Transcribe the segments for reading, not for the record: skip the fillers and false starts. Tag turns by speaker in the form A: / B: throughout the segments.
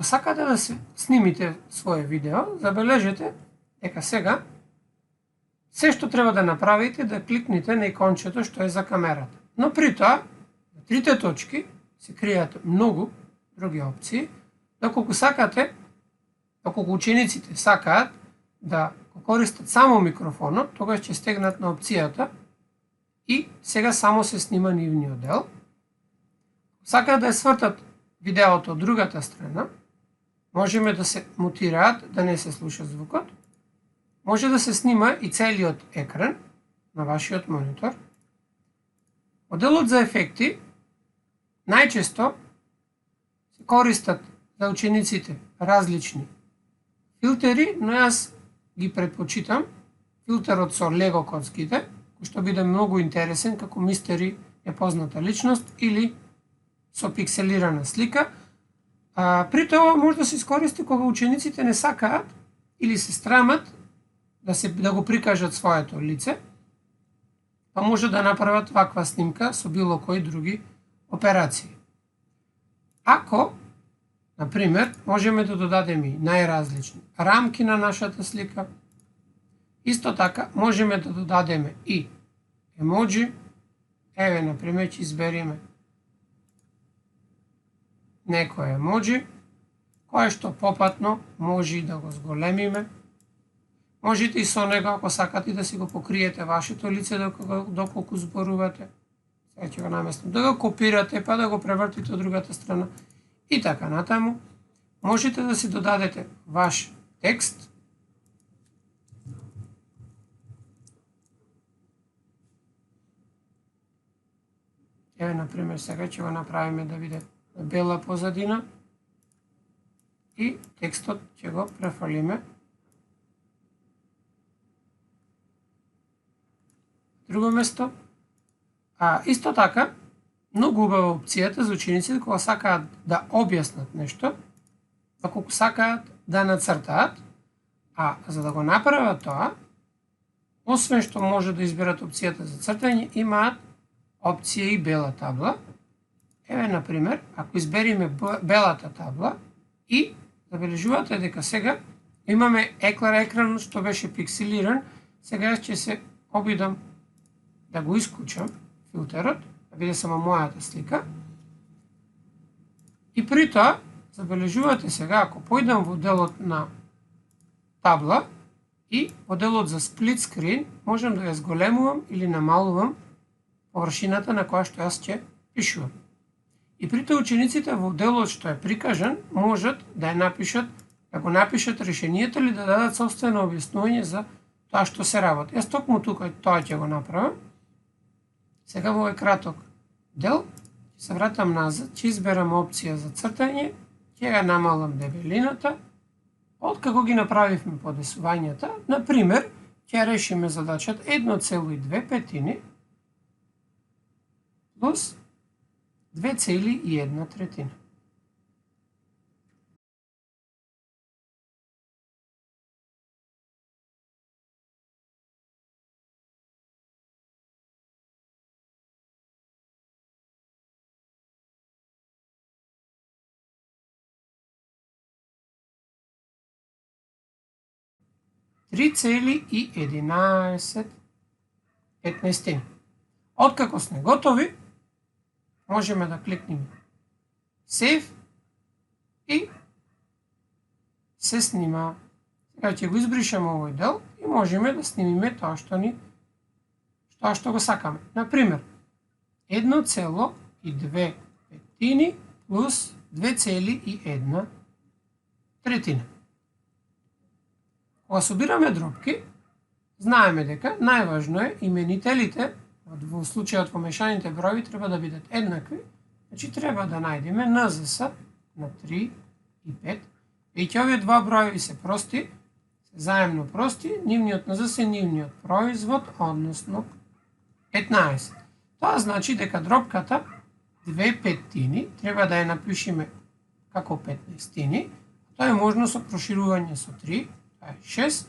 A: Ако сакате да снимите свое видео, забележете дека сега се што треба да направите да кликнете на икончето што е за камерата. Но при тоа, на трите точки се кријат многу други опции, доколку учениците сакаат да го користат само микрофонот, тогаш ќе стегнат на опцијата и сега само се снима нивниот дел. Сакаат да ја свртат видеото од другата страна, можеме да се мутираат, да не се слуша звукот. Може да се снима и целиот екран на вашиот монитор. Моделот за ефекти најчесто се користат за учениците различни филтери, но јас ги предпочитам филтерот со Лего коцките, кој што биде многу интересен како мистери е позната личност или со пикселирана слика. При тоа може да се искористи кога учениците не сакаат или се страмат да го прикажат своето лице, па може да направат ваква снимка со било кои други операции. Ако, например, можеме да додадеме и најразлични рамки на нашата слика, исто така можеме да додадеме и емоджи. Еве, например, ќе избериме некој емоджи, кое што попатно може да го зголемиме. Можете и со него, ако сакате, да си го покриете вашето лице доколку зборувате. Сега ќе го наместам. Да го копирате, па да го превртите од другата страна. И така натаму. Можете да си додадете ваш текст. Еве, например, сега ќе го направиме да биде бела позадина и текстот ќе го префалиме друго место. Исто така, многу убава опцијата за учениците кога сакаат да објаснат нешто, доколку сакаат да нацртаат, за да го направат тоа, освен што може да изберат опцијата за цртање, имаат опција и бела табла. Еве, например, ако избериме белата табла и забележувате дека сега имаме екран што беше пикселиран, сега ќе се обидам да го исклучам филтерот, да биде само мојата слика. И при тоа, забележувате сега, ако појдам во делот на табла и во делот за сплит скрин, можам да ја зголемувам или намалувам површината на која што јас ќе пишувам. И при тоа учениците во делот што е прикажан, можат да ја напишат, да го напишат решението или да дадат собствено објаснување за тоа што се работи. Јас токму тука тоа ќе го направам. Сега во овој краток дел ќе се вратам назад, ќе изберам опција за цртање, ќе ја намалам дебелината. Откако ги направивме подесувањата, например, ќе решиме задачата 1,2 петини плюс 2,1 третина. Три цели и 11 петнаестини. Откако сме готови, можеме да кликнеме Save и се снима. Сега ќе го избришеме овој дел и можеме да снимиме тоа што го сакаме. Например, 1,2 петини плюс 2,1 третина. Кога собираме дробки, знаеме дека најважно е именителите во случајот во мешаните броји треба да бидат еднакви, значи треба да најдеме НЗС на 3 и 5. Веќе овие два броји се прости, се заемно прости, нивниот НЗС е нивниот производ, односно 15. Тоа значи дека дробката 2 петини треба да ја напишеме како 15-тини, тоа е можно со проширување со 3, тоа е 6,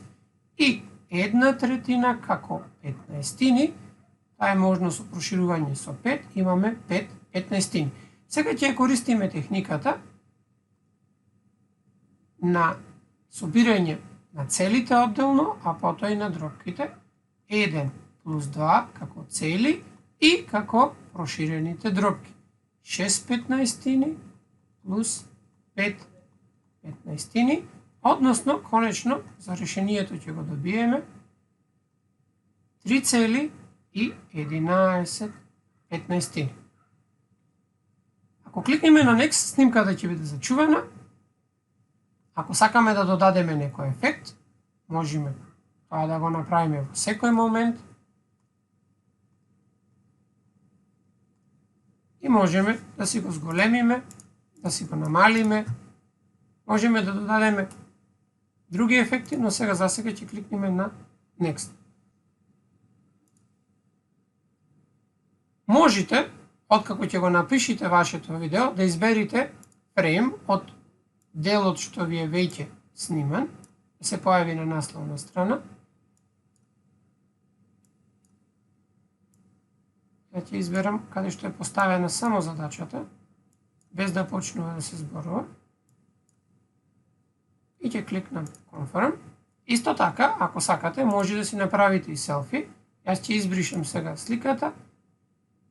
A: и 1 третина како 15-тини, тоа е можно со проширување со 5, имаме 5 15-тини. Сега ќе користиме техниката на собирање на целите одделно, а потоа и на дробките 1 плюс 2 како цели и како проширените дробки. 6 петнаестини плюс 5 петнаестини, односно, конечно, за решението ќе го добиеме 3 цели и 11 петнаестини. Ако кликнеме на Next, снимката ќе биде зачувана. Ако сакаме да додадеме некој ефект, можеме тоа да го направиме во секој момент. И можеме да си го зголемиме, да си го намалиме. Можеме да додадеме други ефекти, но сега засега ќе кликнеме на Next. Можете, откако ќе го напишите вашето видео, да изберите фрейм од делот што ви е веќе сниман, да се појави на насловна страна. Ја ќе изберам каде што е поставена само задачата, без да почнува да се зборува. И ќе кликнам Confirm. Исто така, ако сакате, може да си направите и селфи. Јас ќе избришам сега сликата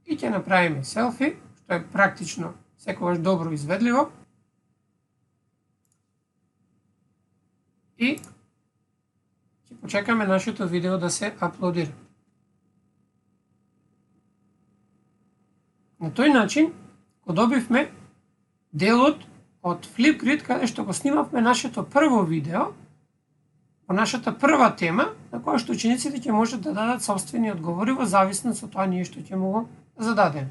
A: и ќе направиме селфи, што е практично секогаш добро изведливо. И ќе почекаме нашето видео да се аплодира. На тој начин го добивме делот од Flipgrid, каде што го снимавме нашето прво видео по нашата прва тема, на која што учениците ќе можат да дадат собствени одговори во зависност од тоа ние што ќе му го зададеме.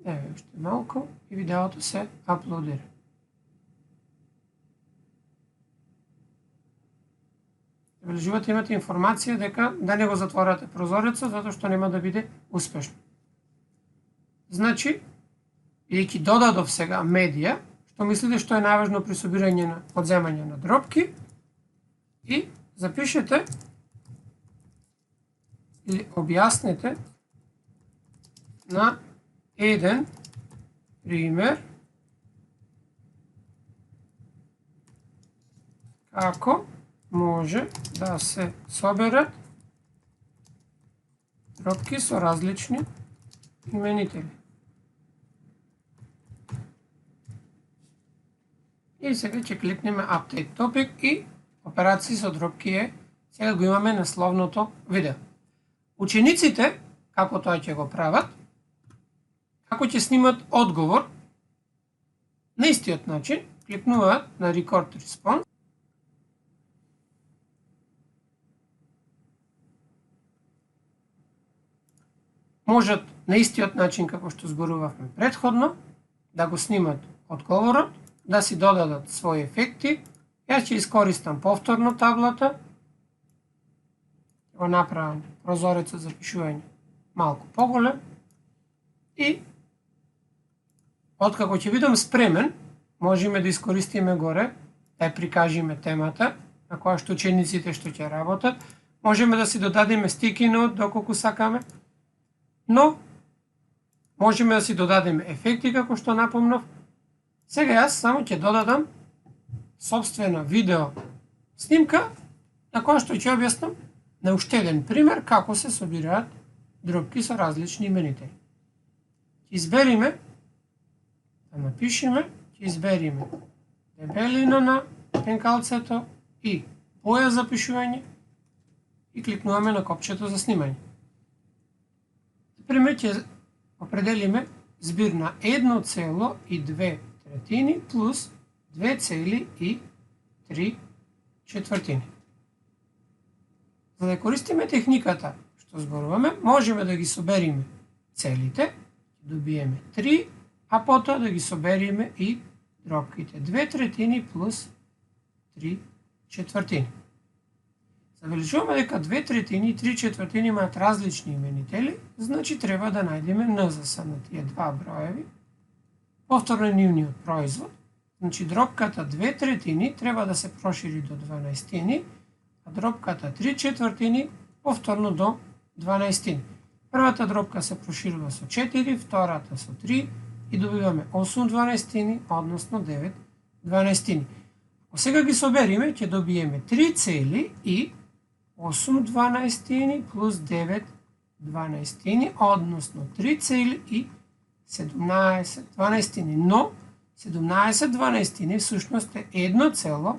A: Еве уште малку и видеото се аплодира. Забележувате, имате информација дека да не го затворате прозорецот, затоа што нема да биде успешно. Значи, бидејќи додадов сега медија, што мислите што е најважно при собирање на одземање на дробки, и запишете или објаснете на еден пример како може да се соберат дробки со различни именители. И сега ќе кликнеме Update Topic и операции со дробки е, сега го имаме насловното видео. Учениците, како тоа ќе го прават, како ќе снимат одговор, на истиот начин, кликнуваат на Record Response, можат на истиот начин како што зборувавме предходно, да го снимат одговорот, да си додадат своји ефекти. Јас ќе искористам повторно таблата, го направам прозорецот за пишување малку поголем и откако ќе бидам спремен, можеме да искористиме горе, да ја прикажеме темата на која што учениците што ќе работат, можеме да си додадеме sticky note доколку сакаме, но можеме да си додадеме ефекти како што напомнав. Сега јас само ќе додадам собствена видео снимка на која што ќе објаснам на уште еден пример како се собираат дробки со различни именители. Ќе избериме, да напишеме, ќе избериме дебелина на пенкалцето и боја за пишување и кликнуваме на копчето за снимање. Например, ќе определиме збир на 1,2 третини плюс 2,3 За да користиме техниката што зборуваме, можеме да ги собериме целите, добиеме 3, а потоа да ги собериме и дробките 2 третини плюс 3 четвртини. Забележуваме дека 2 третини и 3 четвртини имаат различни именители, значи треба да најдеме НЗС на тие два броеви. Повторно нивниот производ, значи дробката 2 третини треба да се прошири до 12, а дробката 3 четвртини повторно до 12. Првата дробка се проширува со 4, втората со 3, и добиваме 8 12, односно 9 12. Ако сега ги собериме, ќе добиеме 3 цели и 8 12 плюс 9 12, односно 3 цели и 17 12. Но 17 12 всушност е 1 цело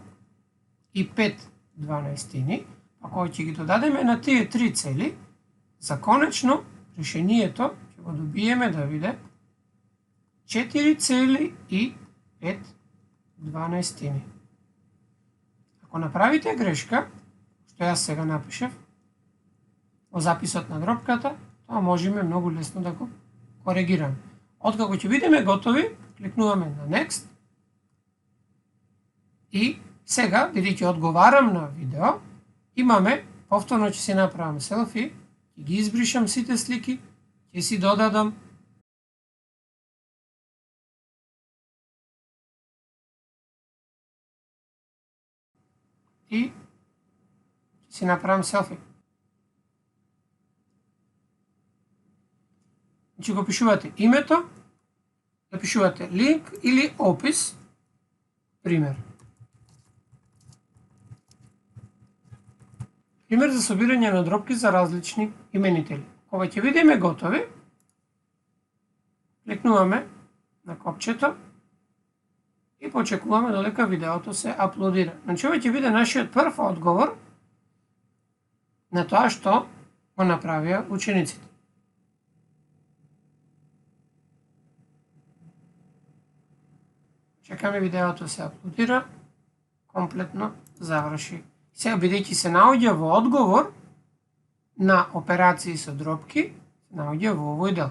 A: и 5 12. Ако ќе ги додадеме на тие 3 цели, за конечно решението ќе го добиеме да биде 4 цели и 5 12. Ако направите грешка, што јас сега напишав, во записот на дробката, тоа можеме многу лесно да го коригираме. Откако ќе бидеме готови, кликнуваме на Next и сега, бидејќи одговарам на видео, имаме, повторно ќе си направам селфи, ќе ги избришам сите слики, ќе си додадам и ќе си направам селфи. Значи го пишувате името, напишувате линк или опис, пример. Пример за собирање на дробки за различни именители. Кога ќе бидеме готови, кликнуваме на копчето и почекуваме додека видеото се аплодира. Значи ова ќе биде нашиот прв одговор на тоа што го направија учениците. Чекаме видеото се аплодира, комплетно заврши. Сега, бидејќи се наоѓа во одговор на операции со дробки, се наоѓа во овој дел.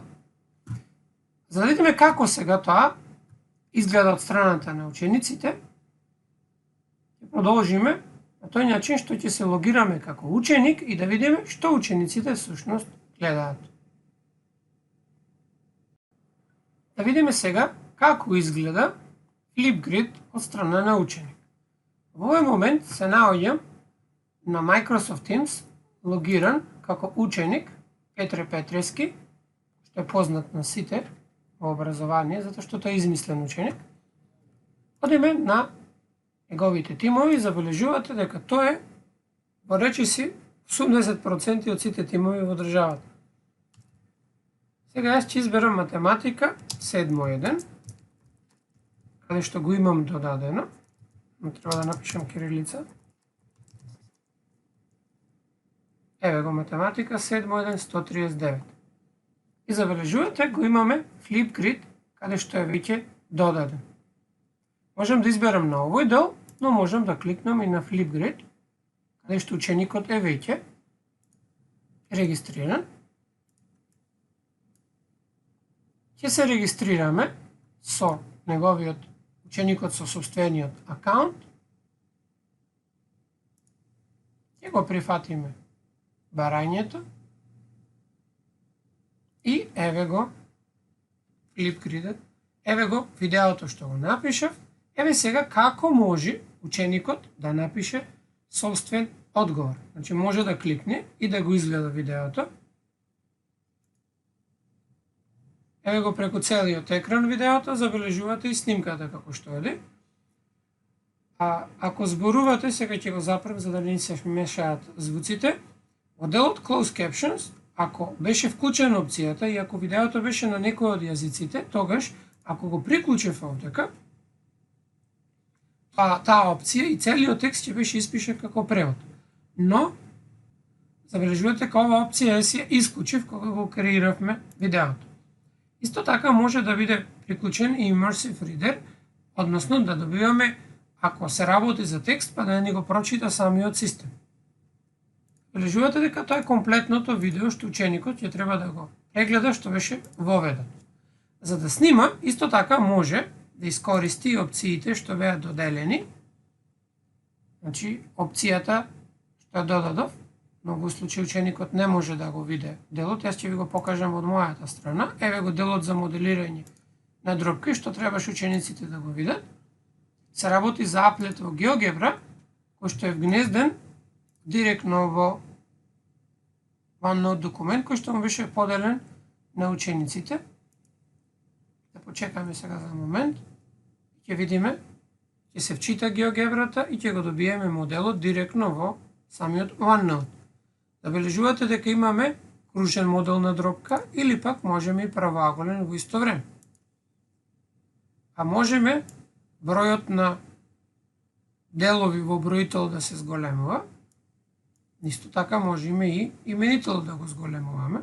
A: За да видиме како сега тоа изгледа од страната на учениците, ќе продолжиме на тој начин што ќе се логираме како ученик и да видиме што учениците всушност гледаат. Да видиме сега како изгледа Flipgrid од страна на ученик. Во овој момент се наоѓам на Microsoft Teams, логиран како ученик Петре Петрески, што е познат на сите во образование, затоа што тој е измислен ученик. Одиме на неговите тимови и забележувате дека тој е во речиси 80% од сите тимови во државата. Сега јас ќе изберам математика 7.1, каде што го имам додадено, но треба да напишам кирилица. Еве го математика 7.1 139. И забележувате, го имаме Flipgrid, каде што е веќе додаден. Можам да изберам на овој дел, но можам да кликнам и на Flipgrid, каде што ученикот е веќе регистриран. Ќе се регистрираме со неговиот ученикот со собствениот акаунт. Ќе го прифатиме барањето и еве го Flipgrid-от, еве го видеото што го напишав, еве сега како може ученикот да напише собствен одговор. Значи може да кликне и да го изгледа видеото. Еве го преку целиот екран видеото, забележувате и снимката како што оди. А ако зборувате, сега ќе го запрем за да не се мешаат звуците. Во делот Closed Captions, ако беше вклучена опцијата и ако видеото беше на некој од јазиците, тогаш, ако го приклучев овдека, таа опција и целиот текст ќе беше испишен како превод. Но, забележувате дека ова опција јас ја исклучив кога го креиравме видеото. Исто така може да биде приклучен и Immersive Reader, односно да добиваме, ако се работи за текст, па да ни го прочита самиот систем. Забележувате дека тоа е комплетното видео што ученикот ќе треба да го прегледа што беше воведено. За да снима, исто така може да искористи опциите што беа доделени. Значи, опцијата што ја додадов, многу случаи ученикот не може да го види делот, јас ќе ви го покажам од мојата страна. Еве го делот за моделирање на дробки, што требаш учениците да го видат. Се работи за аплет во GeoGebra, кој што е вгнезден директно во OneNote документ, кој што му беше поделен на учениците. Да почекаме сега за момент. Ќе видиме, ќе се вчита GeoGebra и ќе го добиеме моделот директно во самиот OneNote. Забележувате дека имаме кружен модел на дропка или пак можеме и правоаголен во исто време. А можеме бројот на делови во броител да се зголемува. Исто така можеме и именител да го зголемуваме.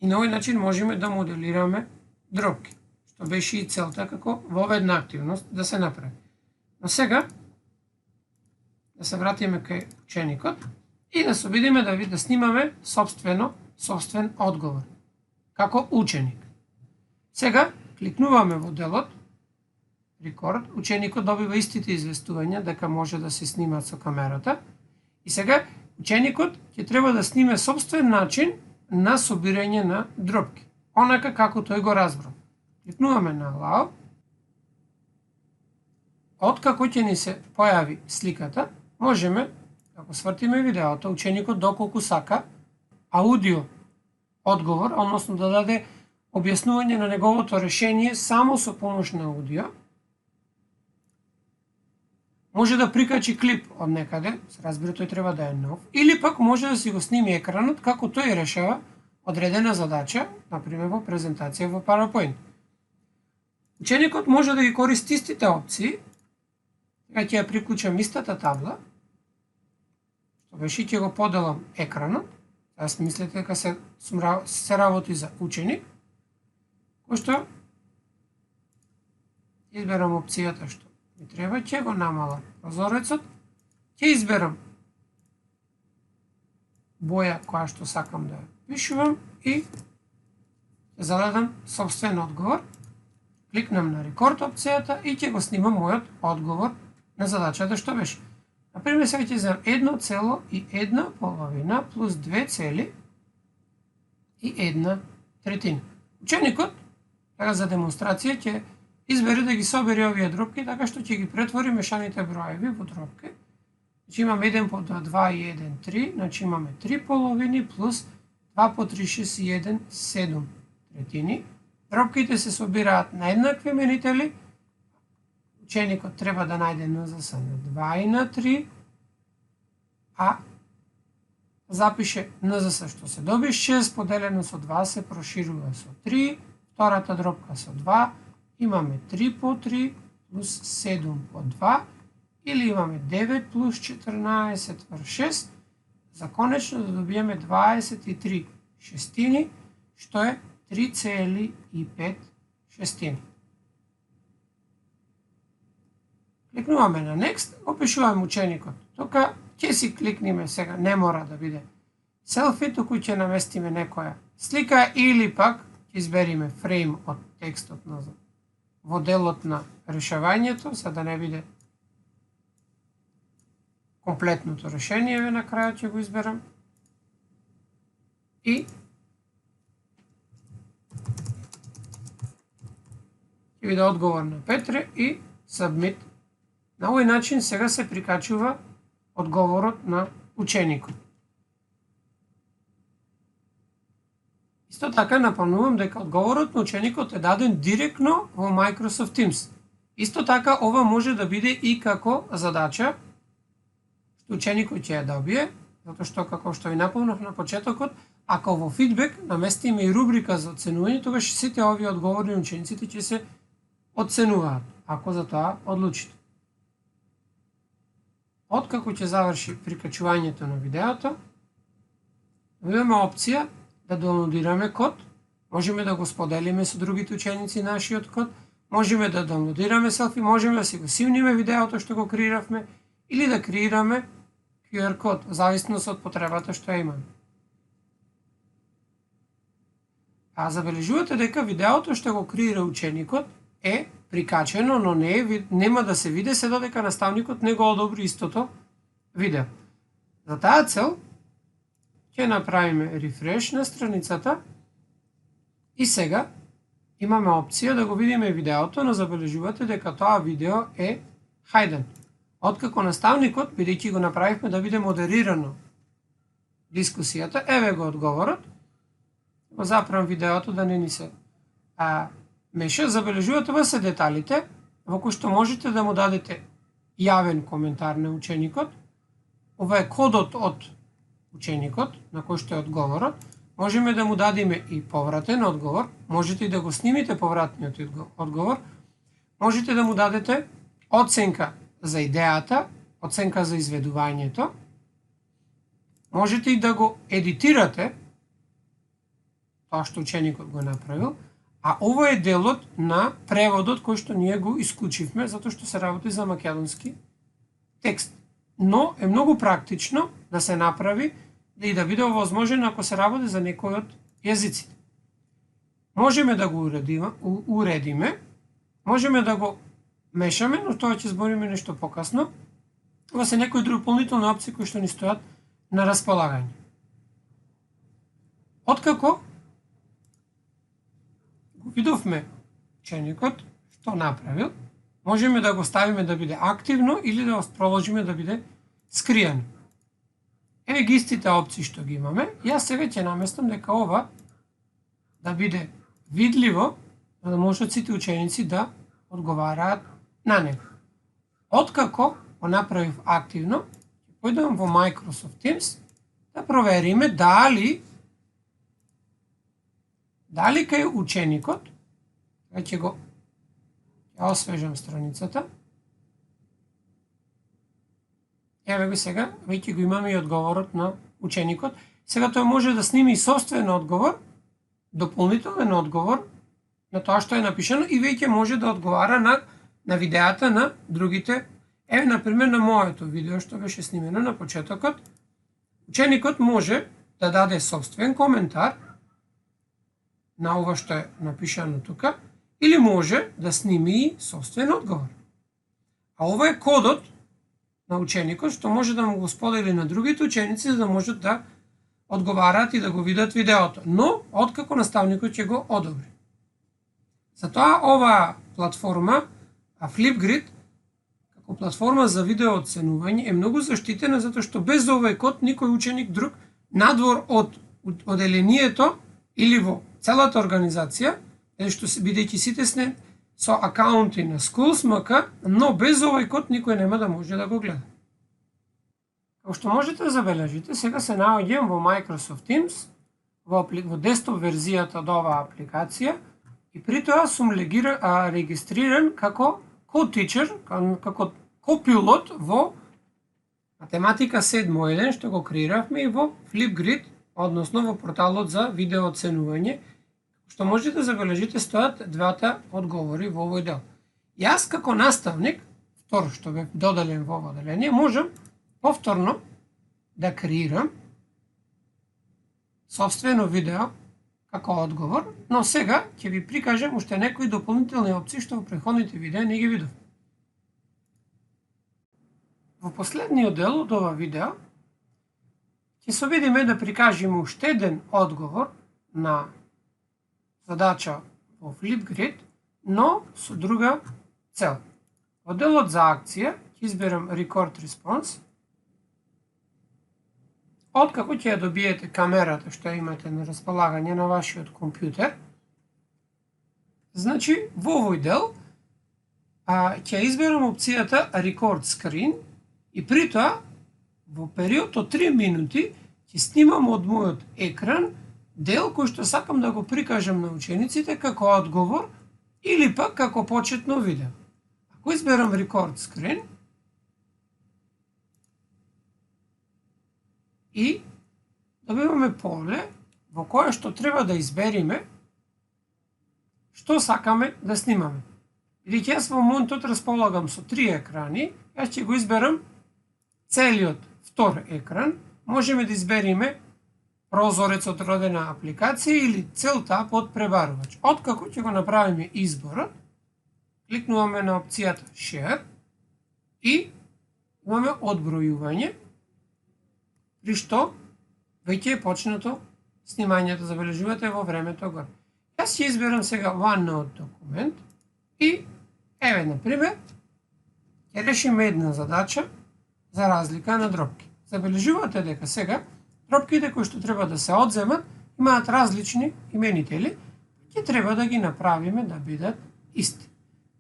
A: И на овој начин можеме да моделираме дропки, што беше и целта како во една активност да се направи. Но сега да се вратиме кај ученикот и да се обидиме да снимаме собствен одговор како ученик. Сега кликнуваме во делот Record, ученикот добива истите известувања дека може да се снима со камерата и сега ученикот ќе треба да сниме собствен начин на собирање на дропки, онака како тој го разбрал. Кликнуваме на Allow. Откако ќе ни се појави сликата, можеме да го свртиме видеото, ученикот доколку сака аудио одговор, односно да даде објаснување на неговото решение само со помош на аудио. Може да прикачи клип од некаде, се разбира тој треба да е нов, или пак може да си го сними екранот како тој решава одредена задача, например во презентација во PowerPoint. Ученикот може да ги користи истите опции, сега ќе ја приклучам истата табла, што беше ќе го поделам екранот, јас мислите дека се работи за ученик, кој што изберам опцијата што ми треба, ќе го намалам прозорецот, ќе изберам боја која што сакам да пишувам и ќе зададам собствен одговор, кликнам на Record опцијата и ќе го снимам мојот одговор на задачата што беше. Например, сега ќе земам 1,1/2 плюс 2 цели и 1/3. Ученикот, така за демонстрација, ќе избере да ги собере овие дропки, така што ќе ги претвори мешаните броеви во дропки. Значи имам 1 по 2 и 1, 3, значи имаме 3 половини плюс 2 по 3, 6 и 1, 7 третини. Дропките се собираат на еднакви именители. Ученикот треба да најде НЗС на 2 и на 3, а запише НЗС што се доби 6 поделено со 2 се проширува со 3, втората дропка со 2, имаме 3 по 3 плюс 7 по 2, или имаме 9 плюс 14 врз 6, за конечно да добиеме 23 шестини, што е 3,5 шестини. Кликнуваме на Next, опишуваме ученикот. Тука ќе си кликниме сега, не мора да биде селфи, туку ќе наместиме некоја слика или пак ќе избериме фрейм од текстот назад во делот на решавањето, за да не биде комплетното решение, на крајот ќе го изберам. И ќе биде одговор на Петре и Submit. На овој начин сега се прикачува одговорот на ученикот. Исто така напомнувам дека одговорот на ученикот е даден директно во Microsoft Teams. Исто така ова може да биде и како задача што ученикот ќе ја добие, затоа што како што ви напомнав на почетокот, ако во фидбек наместиме и рубрика за оценување, тогаш сите овие одговори на учениците ќе се оценуваат, ако за тоа одлучите. Откако ќе заврши прикачувањето на видеото, имаме опција да доwnloadираме код, можеме да го споделиме со другите ученици нашиот код, можеме да доwnloadираме селфи, можеме да си го симниме видеото што го креиравме или да креираме QR код, зависност од потребата што имаме. А забележувате дека видеото што го креира ученикот е прикачено, но нема да се види се додека наставникот не го одобри истото видео. За таа цел ќе направиме рефреш на страницата и сега имаме опција да го видиме видеото, но забележувате дека тоа видео е хајден. Откако наставникот, бидејќи го направивме да биде модерирано дискусијата, еве го одговорот, го запрам видеото да не ни се меша, забележувате во се деталите, во кои што можете да му дадете јавен коментар на ученикот. Ова е кодот од ученикот, на кој што е одговорот. Можеме да му дадеме и повратен одговор, можете и да го снимите повратниот одговор, можете да му дадете оценка за идејата, оценка за изведувањето, можете и да го едитирате, тоа што ученикот го направил, а ова е делот на преводот кој што ние го исклучивме, затоа што се работи за македонски текст. Но е многу практично да се направи и да биде овозможен ако се работи за некој од јазиците. Можеме да го уредиме, можеме да го мешаме, но тоа ќе збориме нешто покасно. Ова се некои дополнителни опции кои што ни стојат на располагање. Откако го видовме ученикот што направил, можеме да го ставиме да биде активно или да го проложиме да биде скриено. Еве ги истите опции што ги имаме. Јас сега ќе наместам дека ова да биде видливо, за да можат сите ученици да одговараат на него. Откако го направив активно, ќе појдам во Microsoft Teams да провериме дали кај ученикот, ќе освежам страницата. Еве го сега, веќе го имаме и одговорот на ученикот. Сега тој може да сними и собствен одговор, дополнителен одговор на тоа што е напишано и веќе може да одговара на видеата на другите. Еве, например, на моето видео што беше снимено на почетокот, ученикот може да даде собствен коментар на ова што е напишано тука, или може да сними и собствен одговор. А ова е кодот на ученикот што може да му го сподели на другите ученици за да можат да одговараат и да го видат видеото, но откако наставникот ќе го одобри. Затоа оваа платформа, Flipgrid, како платформа за видео оценување, е многу заштитена затоа што без овој код никој ученик друг надвор од оделението или во целата организација, што бидејќи сите сме со акаунти на SchoolsMK, но без овој код никој нема да може да го гледа. Како што можете да забележите, сега се наоѓам во Microsoft Teams, во десктоп верзијата од оваа апликација, и при тоа сум регистриран како co-teacher, како копилот во математика 7.1 што го креиравме и во Flipgrid, односно во порталот за видео оценување. Што можете да забележите, стојат двата одговори во овој дел. Јас како наставник, втор што бе доделен во ово оделение, можам повторно да креирам собствено видео како одговор, но сега ќе ви прикажам уште некои дополнителни опции што во претходните видеа не ги видов. Во последниот дел од ова видео ќе се обидиме да прикажеме уште еден одговор на задача во Flipgrid, но со друга цел. Во делот за акција ќе изберам Record Response. Откако ќе ја добиете камерата што имате на располагање на вашиот компјутер, значи во овој дел ќе изберам опцијата Record Screen и при тоа во период од 3 минути ќе снимам од мојот екран дел кој што сакам да го прикажам на учениците како одговор или пак како почетно видео. Ако изберам Record Screen и добиваме поле во кое што треба да избериме што сакаме да снимаме. Бидејќи јас во моментот располагам со 3 екрани, јас ќе го изберам целиот втор екран, можеме да избериме прозорец од родена апликација или цел таб од пребарувач. Откако ќе го направиме изборот, кликнуваме на опцијата Share и имаме одбројување, при што веќе е почнато снимањето, забележувате во времето горе. Јас ќе изберам сега OneNote документ и еве, например, ќе решиме една задача за разлика на дропки. Забележувате дека сега дропките кои што треба да се одземат имаат различни именители, ќе треба да ги направиме да бидат исти.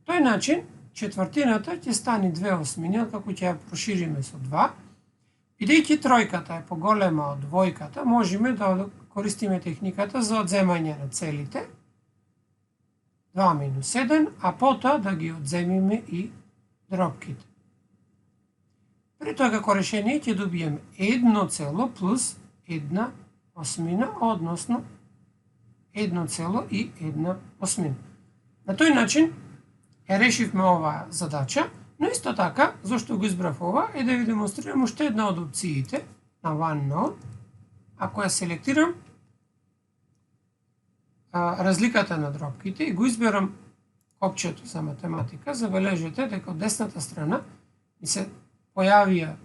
A: Тој начин, четвртината ќе стане 2/8, како ќе ја прошириме со 2. Бидејќи тројката е поголема од двојката, можеме да користиме техниката за одземање на целите, 2 минус 1, а потоа да ги одземиме и дробките. При тоа како решение ќе добиеме 1 плюс 1/8, односно 1,1. На тој начин ја решивме оваа задача, но исто така, зашто го избрав ова, е да ви демонстрирам уште една од опциите на OneNote. Ако ја селектирам разликата на дробките и го изберам копчето за математика, забележете дека од десната страна ми се појавија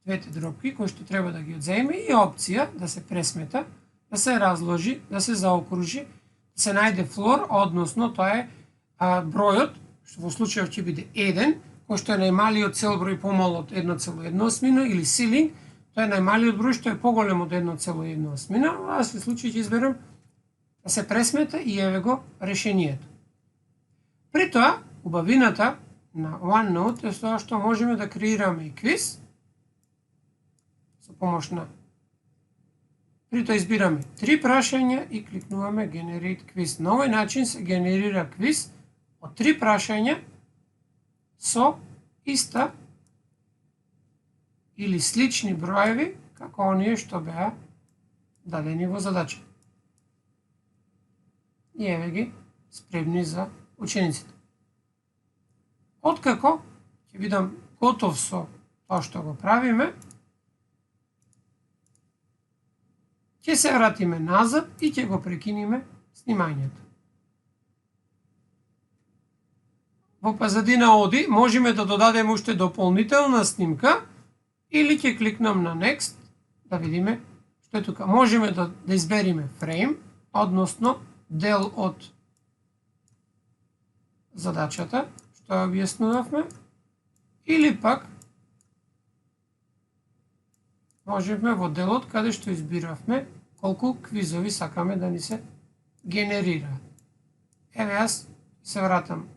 A: двете дробки кои што треба да ги одземе и опција да се пресмета, да се разложи, да се заокружи, да се најде флор, односно тоа е бројот, што во случајот ќе биде 1, кој што е најмалиот цел број помал од 1,1 или ceiling, тоа е најмалиот број што е поголем од 1,1. Во овој случај ќе изберам да се пресмета и еве го решението. При тоа, убавината на OneNote е тоа што можеме да креираме и квиз со помош на. При тоа избираме 3 прашања и кликнуваме Generate Quiz. На овој начин се генерира квиз од 3 прашања со иста или слични броеви како оние што беа дадени во задача. И еве ги спремни за учениците. Откако ќе бидам готов со тоа што го правиме, ќе се вратиме назад и ќе го прекиниме снимањето. Во позадина оди можеме да додадеме уште дополнителна снимка или ќе кликнам на Next да видиме што е тука. Можеме да избериме фрейм, односно дел од задачата што ја објаснувавме, или пак можеме во делот каде што избиравме колку квизови сакаме да ни се генерираат. Еве јас се вратам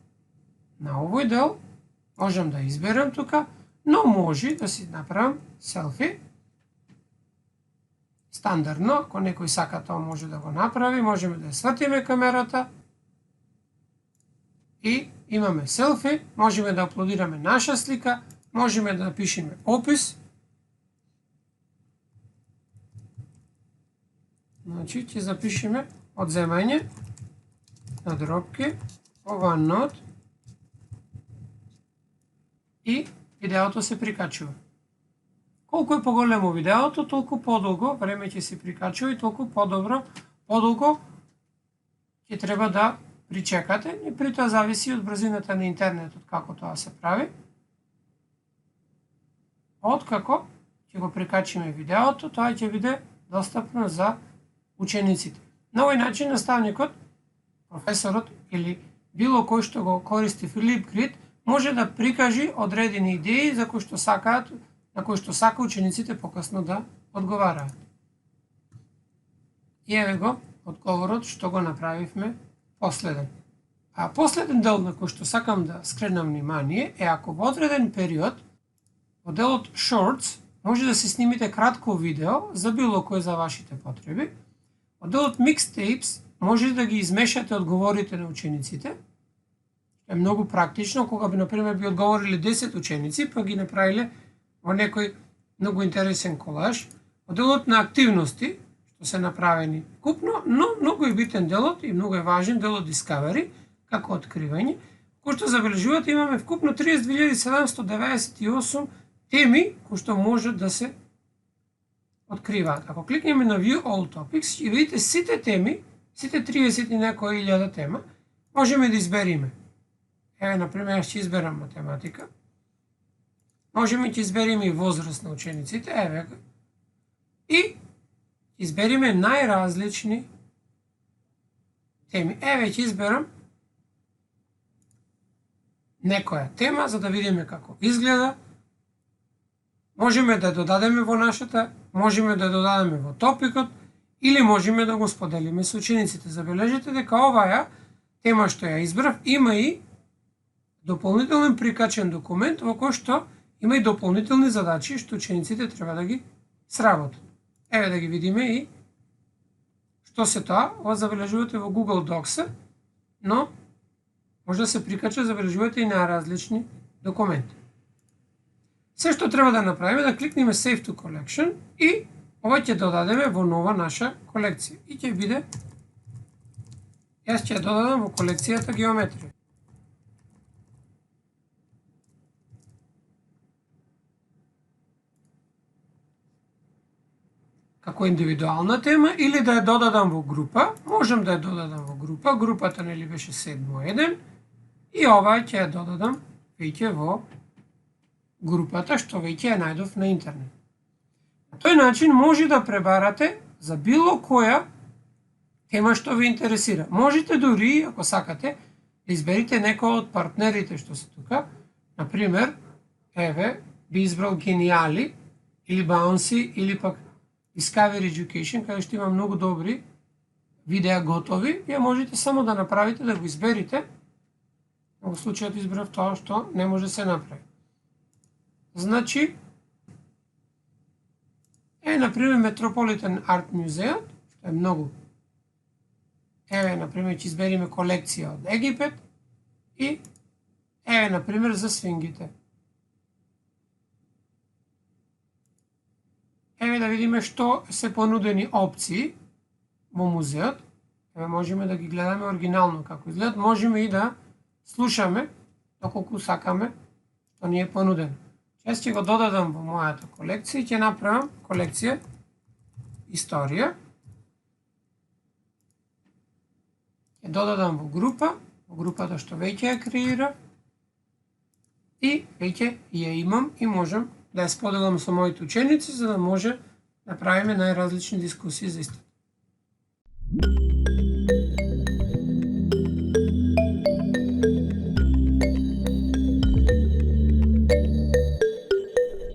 A: на овој дел, можам да изберам тука, но може да си направам селфи. Стандардно, ако некој сака тоа може да го направи, можеме да ја свртиме камерата и имаме селфи, можеме да аплодираме наша слика, можеме да напишеме опис. Значи, ќе запишеме одземање на дробки во OneNote и видеото се прикачува. Колку е поголемо видеото, толку подолго време ќе се прикачува и толку подолго ќе треба да причекате. И при тоа зависи од брзината на интернетот како тоа се прави. Откако ќе го прикачиме видеото, тоа ќе биде достапно за учениците. На овој начин наставникот, професорот или било кој што го користи Flipgrid може да прикажи одредени идеи за кои што сакаат, на кои што сака учениците покасно да одговараат. И еве го одговорот што го направивме последен. А последен дел на кој што сакам да скренам внимание е ако во одреден период во делот Shorts може да се снимите кратко видео за било кој за вашите потреби. Во делот Mixtapes може да ги измешате одговорите на учениците. Е многу практично кога би например би одговориле 10 ученици, па ги направиле во некој многу интересен колаж. Во делот на активности што се направени купно, но многу е битен делот и многу е важен делот Discovery како откривање. Кој што забележувате имаме вкупно 32.798 теми кои што можат да се откриваат. Ако кликнеме на View All Topics, ќе видите сите теми, сите 30 и некои илјада тема, можеме да избериме. Еве, например, ќе изберам математика. Можеме ќе избериме и возраст на учениците, еве го. И избериме најразлични теми. Еве ќе изберам некоја тема за да видиме како изгледа. Можеме да додадеме во нашата, можеме да додадеме во топикот или можеме да го споделиме со учениците. Забележете дека оваа тема што ја избрав има и дополнителен прикачен документ во кој што има и дополнителни задачи што учениците треба да ги сработат. Еве да ги видиме и што се тоа. Ова забележувате во Google Docs, но може да се прикача, забележувате и на различни документи. Се што треба да направиме да кликнеме Save to Collection и ова ќе додадеме во нова наша колекција. И ќе биде, јас ќе ја додадам во колекцијата геометрија. Како индивидуална тема или да ја додадам во група, можам да ја додадам во група. Групата нели беше 7.1 и оваа ќе ја додадам веќе во групата што веќе ја најдов на интернет. На тој начин може да пребарате за било која тема што ви интересира. Можете дури, ако сакате, да изберите некој од партнерите што се тука. Например, еве, би избрал Geniali или Bouncy или пак Discovery Education, каде што има многу добри видеа готови. Ја можете само да направите, да го изберите. Во случајот избрав тоа што не може да се направи. Значи, например, Metropolitan Art Museum, што е многу. Еве, например, ќе избериме колекција од Египет и еве, например, за свингите. Еве да видиме што се понудени опции во музеот. Еве можеме да ги гледаме оригинално како изгледат, можеме и да слушаме доколку сакаме што ни е понудено. Јас ќе го додадам во мојата колекција и ќе направам колекција Историја. Ќе додадам во групата што веќе ја креира и веќе ја имам и можам да ја споделам со моите ученици за да може да правиме најразлични дискусии за истото.